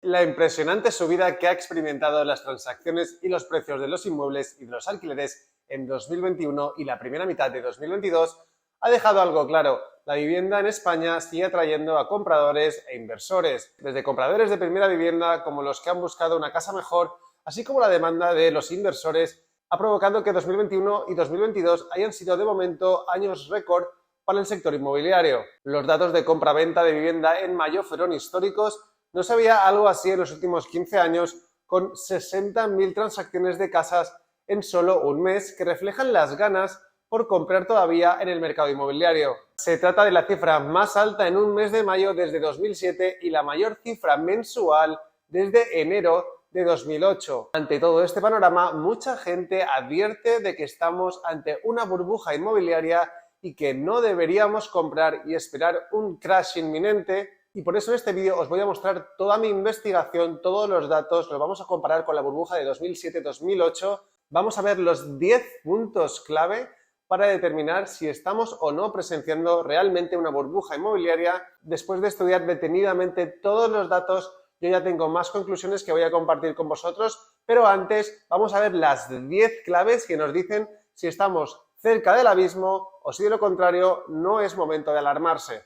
La impresionante subida que ha experimentado las transacciones y los precios de los inmuebles y de los alquileres en 2021 y la primera mitad de 2022 ha dejado algo claro: la vivienda en España sigue atrayendo a compradores e inversores, desde compradores de primera vivienda como los que han buscado una casa mejor, así como la demanda de los inversores ha provocado que 2021 y 2022 hayan sido de momento años récord para el sector inmobiliario. Los datos de compra-venta de vivienda en mayo fueron históricos. No se veía algo así en los últimos 15 años, con 60.000 transacciones de casas en solo un mes, que reflejan las ganas por comprar todavía en el mercado inmobiliario. Se trata de la cifra más alta en un mes de mayo desde 2007 y la mayor cifra mensual desde enero de 2008. Ante todo este panorama, mucha gente advierte de que estamos ante una burbuja inmobiliaria y que no deberíamos comprar y esperar un crash inminente. Y por eso en este vídeo os voy a mostrar toda mi investigación, todos los datos, los vamos a comparar con la burbuja de 2007-2008. Vamos a ver los 10 puntos clave para determinar si estamos o no presenciando realmente una burbuja inmobiliaria. Después de estudiar detenidamente todos los datos, yo ya tengo más conclusiones que voy a compartir con vosotros, pero antes vamos a ver las 10 claves que nos dicen si estamos cerca del abismo o si de lo contrario no es momento de alarmarse.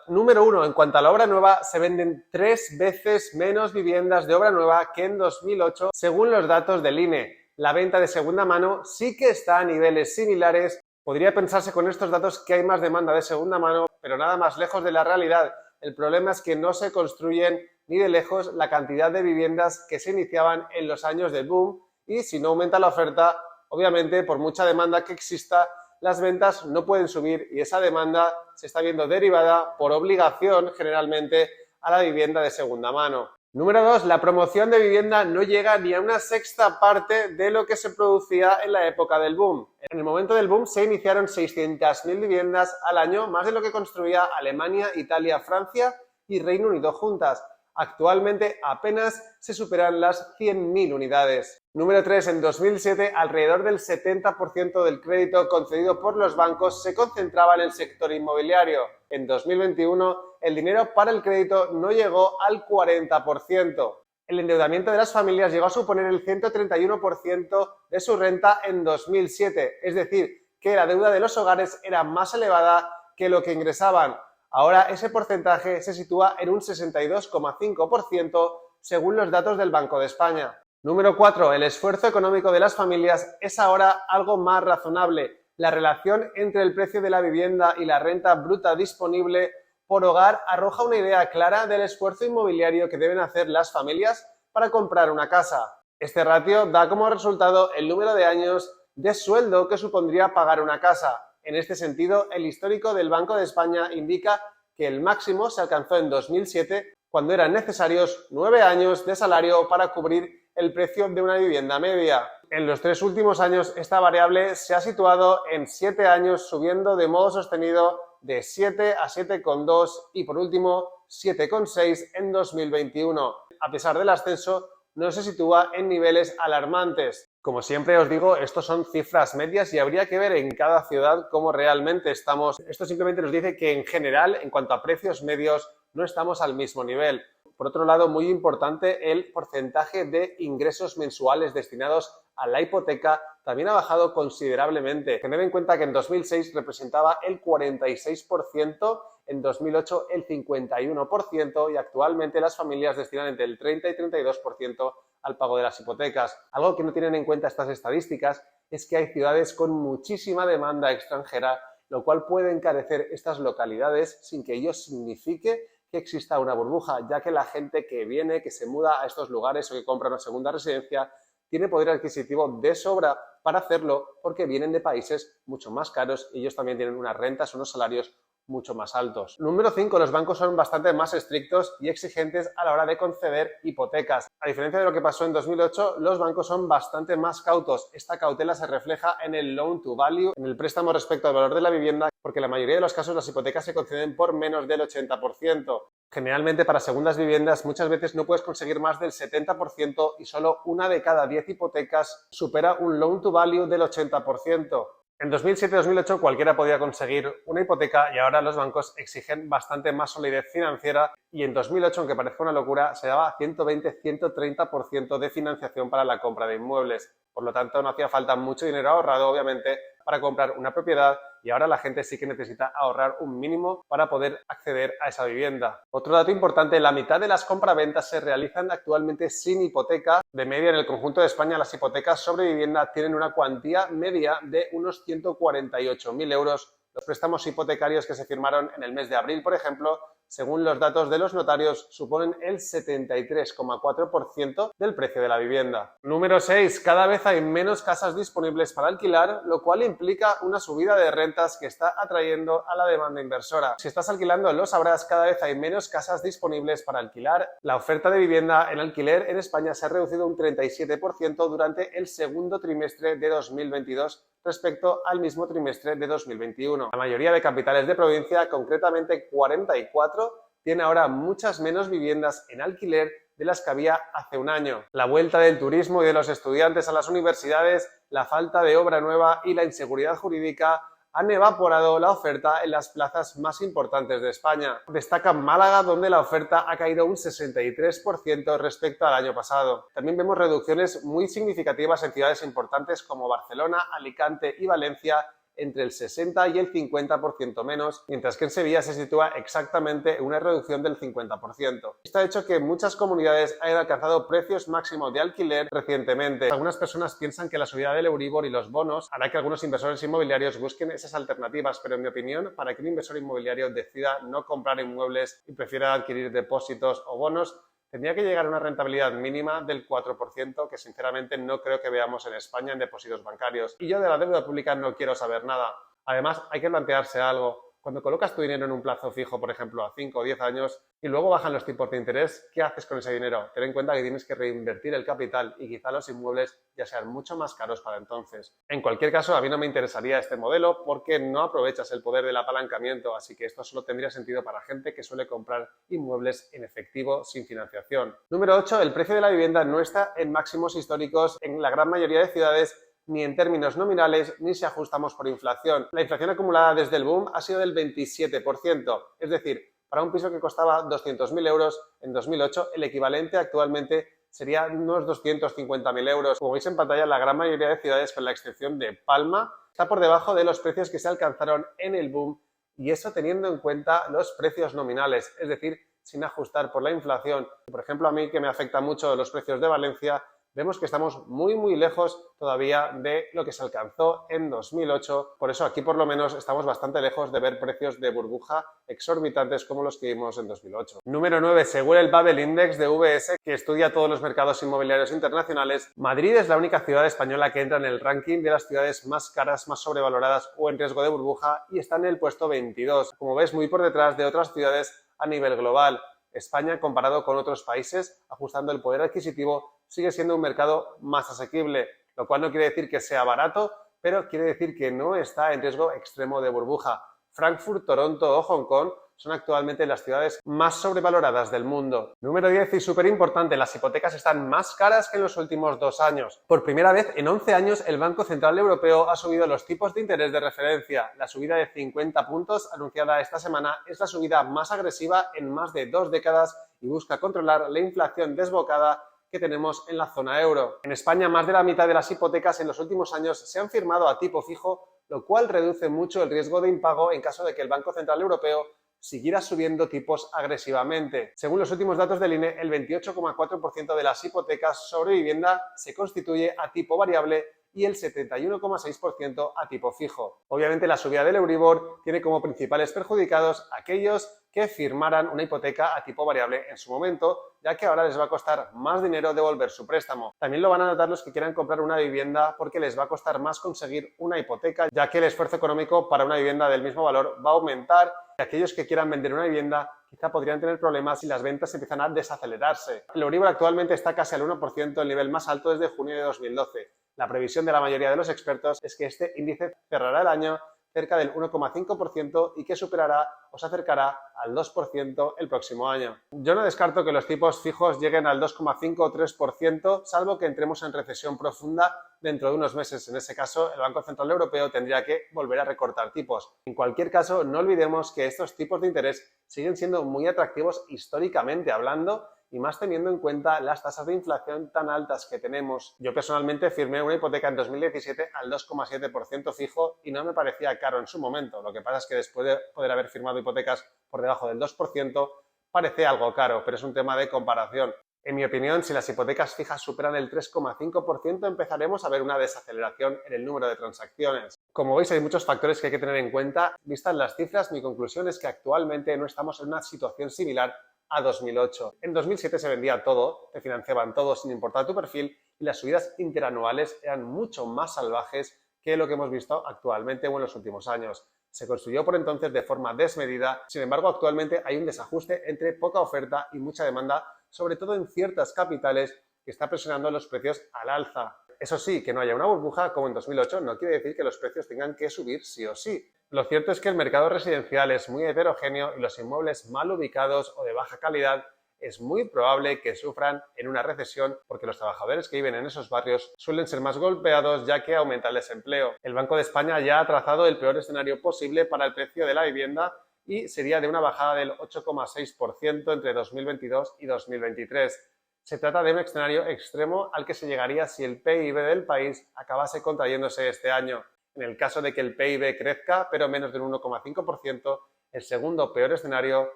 Número 1. En cuanto a la obra nueva, se venden 3 veces menos viviendas de obra nueva que en 2008, según los datos del INE. La venta de segunda mano sí que está a niveles similares. Podría pensarse con estos datos que hay más demanda de segunda mano, pero nada más lejos de la realidad. El problema es que no se construyen ni de lejos la cantidad de viviendas que se iniciaban en los años del boom, y si no aumenta la oferta, obviamente por mucha demanda que exista, las ventas no pueden subir y esa demanda se está viendo derivada por obligación generalmente a la vivienda de segunda mano. Número 2. La promoción de vivienda no llega ni a una sexta parte de lo que se producía en la época del boom. En el momento del boom se iniciaron 600.000 viviendas al año, más de lo que construía Alemania, Italia, Francia y Reino Unido juntas. Actualmente apenas se superan las 100.000 unidades. Número 3. En 2007, alrededor del 70% del crédito concedido por los bancos se concentraba en el sector inmobiliario. En 2021, el dinero para el crédito no llegó al 40%. El endeudamiento de las familias llegó a suponer el 131% de su renta en 2007, es decir, que la deuda de los hogares era más elevada que lo que ingresaban. Ahora ese porcentaje se sitúa en un 62,5% según los datos del Banco de España. Número 4. El esfuerzo económico de las familias es ahora algo más razonable. La relación entre el precio de la vivienda y la renta bruta disponible por hogar arroja una idea clara del esfuerzo inmobiliario que deben hacer las familias para comprar una casa. Este ratio da como resultado el número de años de sueldo que supondría pagar una casa. En este sentido, el histórico del Banco de España indica que el máximo se alcanzó en 2007, cuando eran necesarios 9 años de salario para cubrir el precio de una vivienda media. En los 3 últimos años esta variable se ha situado en 7 años, subiendo de modo sostenido de 7 a 7,2 y por último 7,6 en 2021. A pesar del ascenso, no se sitúa en niveles alarmantes. Como siempre os digo, estos son cifras medias y habría que ver en cada ciudad cómo realmente estamos. Esto simplemente nos dice que en general, en cuanto a precios medios, no estamos al mismo nivel. Por otro lado, muy importante, el porcentaje de ingresos mensuales destinados a la hipoteca también ha bajado considerablemente. Tened en cuenta que en 2006 representaba el 46%, en 2008 el 51% y actualmente las familias destinan entre el 30 y 32% al pago de las hipotecas. Algo que no tienen en cuenta estas estadísticas es que hay ciudades con muchísima demanda extranjera, lo cual puede encarecer estas localidades sin que ello signifique que exista una burbuja, ya que la gente que viene, que se muda a estos lugares o que compra una segunda residencia, tiene poder adquisitivo de sobra para hacerlo porque vienen de países mucho más caros y ellos también tienen unas rentas, unos salarios mucho más altos. Número 5. Los bancos son bastante más estrictos y exigentes a la hora de conceder hipotecas. A diferencia de lo que pasó en 2008, los bancos son bastante más cautos. Esta cautela se refleja en el loan to value, en el préstamo respecto al valor de la vivienda, porque en la mayoría de los casos las hipotecas se conceden por menos del 80%. Generalmente para segundas viviendas muchas veces no puedes conseguir más del 70% y solo una de cada 10 hipotecas supera un loan to value del 80%. En 2007-2008 cualquiera podía conseguir una hipoteca y ahora los bancos exigen bastante más solidez financiera y en 2008, aunque parezca una locura, se daba 120-130% de financiación para la compra de inmuebles. Por lo tanto, no hacía falta mucho dinero ahorrado, obviamente, para comprar una propiedad y ahora la gente sí que necesita ahorrar un mínimo para poder acceder a esa vivienda. Otro dato importante, la mitad de las compraventas se realizan actualmente sin hipoteca. De media, en el conjunto de España, las hipotecas sobre vivienda tienen una cuantía media de unos 148.000 euros. Los préstamos hipotecarios que se firmaron en el mes de abril, por ejemplo, según los datos de los notarios, suponen el 73,4% del precio de la vivienda. Número 6. Cada vez hay menos casas disponibles para alquilar, lo cual implica una subida de rentas que está atrayendo a la demanda inversora. Si estás alquilando, lo sabrás, cada vez hay menos casas disponibles para alquilar. La oferta de vivienda en alquiler en España se ha reducido un 37% durante el segundo trimestre de 2022 respecto al mismo trimestre de 2021. La mayoría de capitales de provincia, concretamente 44, tiene ahora muchas menos viviendas en alquiler de las que había hace un año. La vuelta del turismo y de los estudiantes a las universidades, la falta de obra nueva y la inseguridad jurídica han evaporado la oferta en las plazas más importantes de España. Destaca Málaga, donde la oferta ha caído un 63% respecto al año pasado. También vemos reducciones muy significativas en ciudades importantes como Barcelona, Alicante y Valencia, entre el 60 y el 50% menos, mientras que en Sevilla se sitúa exactamente en una reducción del 50%. Esto ha hecho que muchas comunidades hayan alcanzado precios máximos de alquiler recientemente. Algunas personas piensan que la subida del Euribor y los bonos hará que algunos inversores inmobiliarios busquen esas alternativas, pero en mi opinión, para que un inversor inmobiliario decida no comprar inmuebles y prefiera adquirir depósitos o bonos, tendría que llegar a una rentabilidad mínima del 4%, que sinceramente no creo que veamos en España en depósitos bancarios. Y yo de la deuda pública no quiero saber nada. Además, hay que plantearse algo. Cuando colocas tu dinero en un plazo fijo, por ejemplo, a 5 o 10 años, y luego bajan los tipos de interés, ¿qué haces con ese dinero? Ten en cuenta que tienes que reinvertir el capital y quizá los inmuebles ya sean mucho más caros para entonces. En cualquier caso, a mí no me interesaría este modelo porque no aprovechas el poder del apalancamiento, así que esto solo tendría sentido para gente que suele comprar inmuebles en efectivo sin financiación. Número 8. El precio de la vivienda no está en máximos históricos en la gran mayoría de ciudades, ni en términos nominales, ni si ajustamos por inflación. La inflación acumulada desde el boom ha sido del 27%, es decir, para un piso que costaba 200.000 euros en 2008, el equivalente actualmente sería unos 250.000 euros. Como veis en pantalla, la gran mayoría de ciudades, con la excepción de Palma, está por debajo de los precios que se alcanzaron en el boom, y eso teniendo en cuenta los precios nominales, es decir, sin ajustar por la inflación. Por ejemplo, a mí, que me afecta mucho los precios de Valencia, vemos que estamos muy lejos todavía de lo que se alcanzó en 2008. Por eso aquí por lo menos estamos bastante lejos de ver precios de burbuja exorbitantes como los que vimos en 2008. Número 9. Según el Babel Index de UBS, que estudia todos los mercados inmobiliarios internacionales, Madrid es la única ciudad española que entra en el ranking de las ciudades más caras, más sobrevaloradas o en riesgo de burbuja, y está en el puesto 22. Como ves, muy por detrás de otras ciudades a nivel global. España, comparado con otros países, ajustando el poder adquisitivo, sigue siendo un mercado más asequible, lo cual no quiere decir que sea barato, pero quiere decir que no está en riesgo extremo de burbuja. Frankfurt, Toronto o Hong Kong son actualmente las ciudades más sobrevaloradas del mundo. Número 10 y súper importante, las hipotecas están más caras que en los últimos 2 años. Por primera vez en 11 años, el Banco Central Europeo ha subido los tipos de interés de referencia. La subida de 50 puntos anunciada esta semana es la subida más agresiva en más de 2 décadas y busca controlar la inflación desbocada que tenemos en la zona euro. En España, más de la mitad de las hipotecas en los últimos años se han firmado a tipo fijo, lo cual reduce mucho el riesgo de impago en caso de que el Banco Central Europeo siguiera subiendo tipos agresivamente. Según los últimos datos del INE, el 28,4% de las hipotecas sobre vivienda se constituye a tipo variable y el 71,6% a tipo fijo. Obviamente, la subida del Euribor tiene como principales perjudicados a aquellos que firmaran una hipoteca a tipo variable en su momento, ya que ahora les va a costar más dinero devolver su préstamo. También lo van a notar los que quieran comprar una vivienda, porque les va a costar más conseguir una hipoteca, ya que el esfuerzo económico para una vivienda del mismo valor va a aumentar, y aquellos que quieran vender una vivienda quizá podrían tener problemas si las ventas empiezan a desacelerarse. El Euribor actualmente está casi al 1%, el nivel más alto desde junio de 2012. La previsión de la mayoría de los expertos es que este índice cerrará el año cerca del 1,5% y que superará o se acercará al 2% el próximo año. Yo no descarto que los tipos fijos lleguen al 2,5 o 3%, salvo que entremos en recesión profunda dentro de unos meses. En ese caso, el Banco Central Europeo tendría que volver a recortar tipos. En cualquier caso, no olvidemos que estos tipos de interés siguen siendo muy atractivos históricamente hablando y más teniendo en cuenta las tasas de inflación tan altas que tenemos. Yo personalmente firmé una hipoteca en 2017 al 2,7% fijo y no me parecía caro en su momento. Lo que pasa es que después de poder haber firmado hipotecas por debajo del 2%, parece algo caro, pero es un tema de comparación. En mi opinión, si las hipotecas fijas superan el 3,5%, empezaremos a ver una desaceleración en el número de transacciones. Como veis, hay muchos factores que hay que tener en cuenta. Vistas las cifras, mi conclusión es que actualmente no estamos en una situación similar a 2008. En 2007 se vendía todo, te financiaban todo sin importar tu perfil y las subidas interanuales eran mucho más salvajes que lo que hemos visto actualmente o en los últimos años. Se construyó por entonces de forma desmedida, sin embargo actualmente hay un desajuste entre poca oferta y mucha demanda, sobre todo en ciertas capitales, que está presionando los precios al alza. Eso sí, que no haya una burbuja como en 2008 no quiere decir que los precios tengan que subir sí o sí. Lo cierto es que el mercado residencial es muy heterogéneo y los inmuebles mal ubicados o de baja calidad es muy probable que sufran en una recesión porque los trabajadores que viven en esos barrios suelen ser más golpeados ya que aumenta el desempleo. El Banco de España ya ha trazado el peor escenario posible para el precio de la vivienda y sería de una bajada del 8,6% entre 2022 y 2023. Se trata de un escenario extremo al que se llegaría si el PIB del país acabase contrayéndose este año. En el caso de que el PIB crezca, pero menos del 1,5%, el segundo peor escenario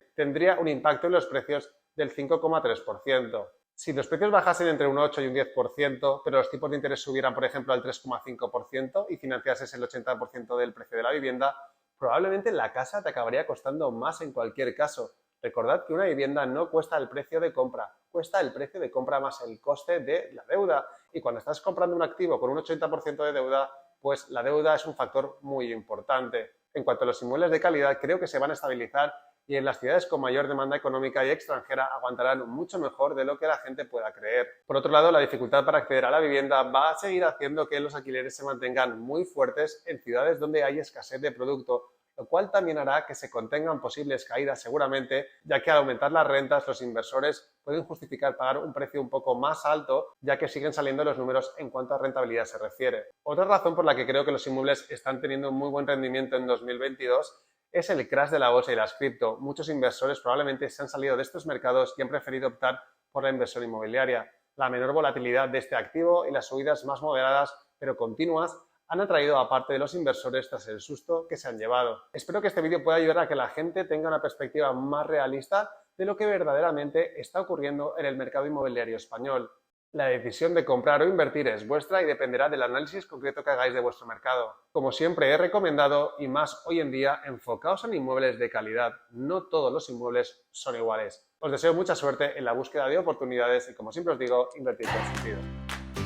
tendría un impacto en los precios del 5,3%. Si los precios bajasen entre un 8 y un 10%, pero los tipos de interés subieran, por ejemplo, al 3,5% y financiases el 80% del precio de la vivienda, probablemente la casa te acabaría costando más en cualquier caso. Recordad que una vivienda no cuesta el precio de compra, cuesta el precio de compra más el coste de la deuda. Y cuando estás comprando un activo con un 80% de deuda, pues la deuda es un factor muy importante. En cuanto a los inmuebles de calidad, creo que se van a estabilizar y en las ciudades con mayor demanda económica y extranjera aguantarán mucho mejor de lo que la gente pueda creer. Por otro lado, la dificultad para acceder a la vivienda va a seguir haciendo que los alquileres se mantengan muy fuertes en ciudades donde hay escasez de producto, lo cual también hará que se contengan posibles caídas seguramente, ya que al aumentar las rentas los inversores pueden justificar pagar un precio un poco más alto, ya que siguen saliendo los números en cuanto a rentabilidad se refiere. Otra razón por la que creo que los inmuebles están teniendo un muy buen rendimiento en 2022 es el crash de la bolsa y las cripto. Muchos inversores probablemente se han salido de estos mercados y han preferido optar por la inversión inmobiliaria. La menor volatilidad de este activo y las subidas más moderadas pero continuas han atraído a parte de los inversores tras el susto que se han llevado. Espero que este vídeo pueda ayudar a que la gente tenga una perspectiva más realista de lo que verdaderamente está ocurriendo en el mercado inmobiliario español. La decisión de comprar o invertir es vuestra y dependerá del análisis concreto que hagáis de vuestro mercado. Como siempre he recomendado, y más hoy en día, enfocaos en inmuebles de calidad. No todos los inmuebles son iguales. Os deseo mucha suerte en la búsqueda de oportunidades y, como siempre os digo, invertir con sentido.